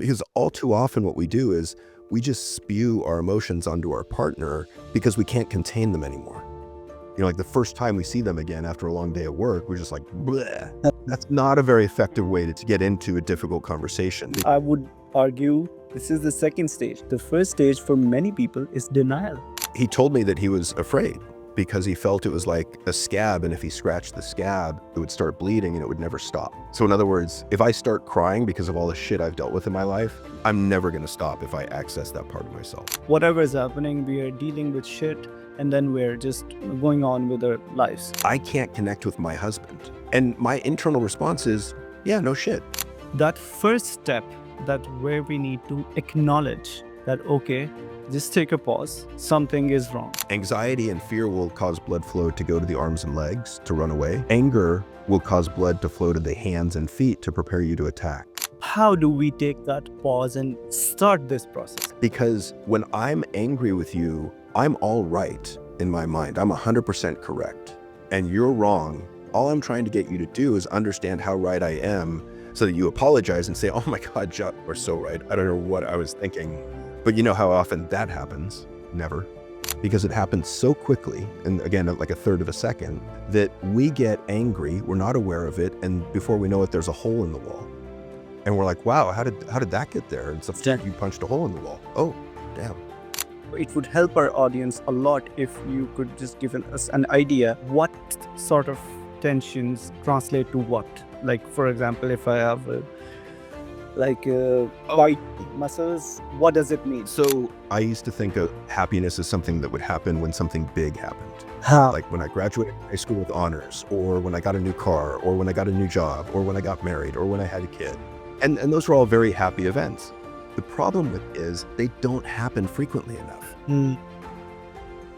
Because all too often what we do is we just spew our emotions onto our partner because we can't contain them anymore. Like the first time we see them again after a long day at work, we're just like, bleh. That's not a very effective way to get into a difficult conversation. I would argue this is the second stage. The first stage for many people is denial. He told me that he was afraid because he felt it was like a scab, and if he scratched the scab, it would start bleeding and it would never stop. So in other words, if I start crying because of all the shit I've dealt with in my life, I'm never gonna stop if I access that part of myself. Whatever is happening, we are dealing with shit, and then we're just going on with our lives. I can't connect with my husband. And my internal response is, yeah, no shit. That first step, that where we need to acknowledge that, okay, just take a pause, something is wrong. Anxiety and fear will cause blood flow to go to the arms and legs to run away. Anger will cause blood to flow to the hands and feet to prepare you to attack. How do we take that pause and start this process? Because when I'm angry with you, I'm all right in my mind. I'm 100% correct. And you're wrong. All I'm trying to get you to do is understand how right I am so that you apologize and say, oh my God, Josh, you're so right. I don't know what I was thinking. But you know how often that happens? Never. Because it happens so quickly, and again, like a third of a second, that we get angry, we're not aware of it, and before we know it, there's a hole in the wall. And we're like, wow, how did that get there? And so you punched a hole in the wall. Oh, damn. It would help our audience a lot if you could just give us an idea what sort of tensions translate to what. Like, for example, if I have white muscles, what does it mean? So I used to think of happiness as something that would happen when something big happened. How? Like when I graduated high school with honors, or when I got a new car, or when I got a new job, or when I got married, or when I had a kid. And those were all very happy events. The problem with it is they don't happen frequently enough.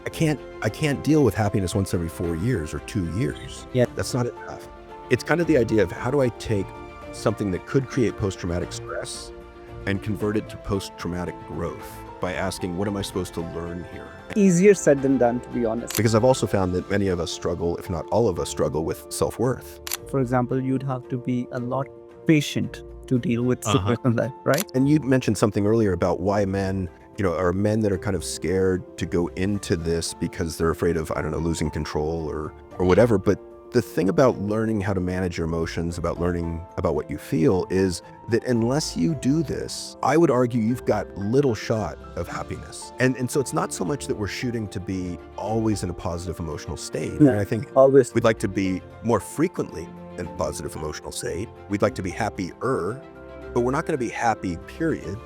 I can't deal with happiness once every 4 years or 2 years. Yeah. That's not enough. It's kind of the idea of how do I take something that could create post-traumatic stress and convert it to post-traumatic growth by asking, what am I supposed to learn here? Easier said than done, to be honest. Because I've also found that many of us struggle, if not all of us struggle with self-worth. For example, you'd have to be a lot patient to deal with situations like, right? And you mentioned something earlier about why men, are men that are kind of scared to go into this because they're afraid of, losing control or whatever. But the thing about learning how to manage your emotions, about learning about what you feel, is that unless you do this, I would argue you've got little shot of happiness. And so it's not so much that we're shooting to be always in a positive emotional state. Yeah, and I think always. we'd like to be more frequently in a positive emotional state. We'd like to be happier, but we're not going to be happy, period.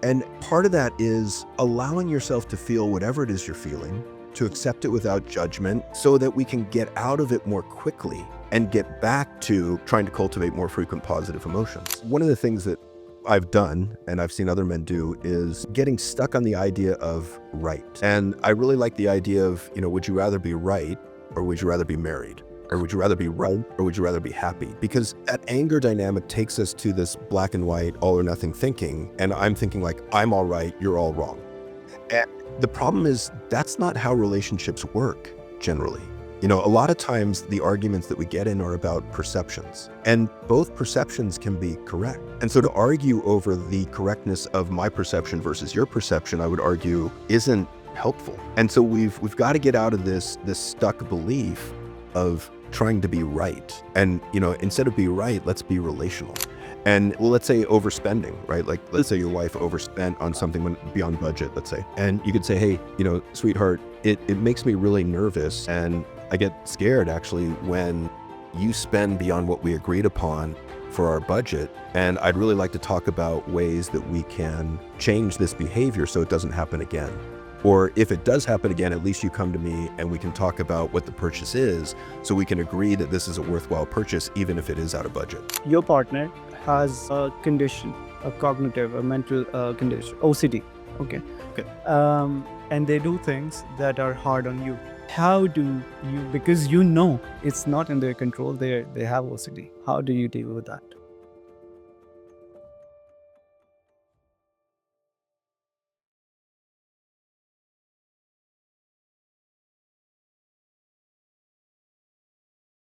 And part of that is allowing yourself to feel whatever it is you're feeling, to accept it without judgment so that we can get out of it more quickly and get back to trying to cultivate more frequent positive emotions. One of the things that I've done, and I've seen other men do, is getting stuck on the idea of right. And I really like the idea of, would you rather be right or would you rather be married? Or would you rather be right or would you rather be happy? Because that anger dynamic takes us to this black and white, all or nothing thinking. And I'm thinking like, I'm all right, you're all wrong. And the problem is that's not how relationships work generally. A lot of times the arguments that we get in are about perceptions, and both perceptions can be correct. And so to argue over the correctness of my perception versus your perception, I would argue isn't helpful. And so we've got to get out of this stuck belief of trying to be right. And, instead of be right, let's be relational. And let's say overspending, right? Like, let's say your wife overspent on something beyond budget, let's say. And you could say, hey, sweetheart, it makes me really nervous. And I get scared actually when you spend beyond what we agreed upon for our budget. And I'd really like to talk about ways that we can change this behavior so it doesn't happen again. Or if it does happen again, at least you come to me and we can talk about what the purchase is so we can agree that this is a worthwhile purchase, even if it is out of budget. Your partner has a condition, a cognitive, a mental condition, OCD. Okay. And they do things that are hard on you. How do you, because it's not in their control, they have OCD. How do you deal with that?